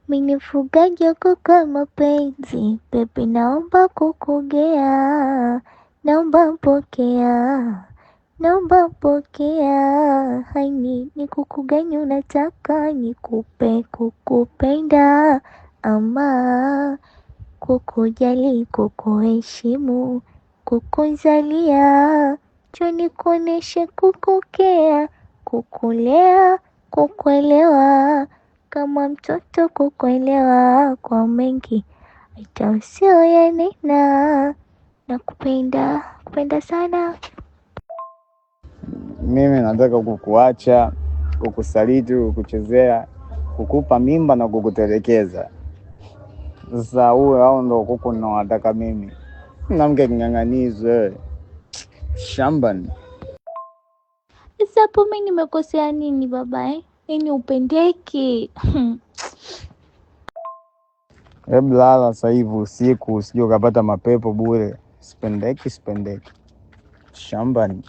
Minifugaji wako kwa mapenzi, baby naomba kukugea, naomba pokea, naomba pokea. Haini ni kuku gani unataka nikupe, kukupenda ama kukujali, kukuheshimu, kukuzalia, njoo nikuoneshe kukukea, kukulea, kukuelewa kama mtoto, kukuelewa kwa mengi hata usiyoyanena. Nakupenda, kupenda sana. Mimi nataka kukuacha, kukusaliti, kukuchezea, kukupa mimba na kukutelekeza. Sasa huyo hao ndo kuku ninawataka mimi. Mwanamke king'ang'anizo shambani. Sasa hapo mimi nimekosea nini baba Nini upendeki? Hebu lala sasa hivi usiku, usije ukapata mapepo bure. Sipendeki shambani.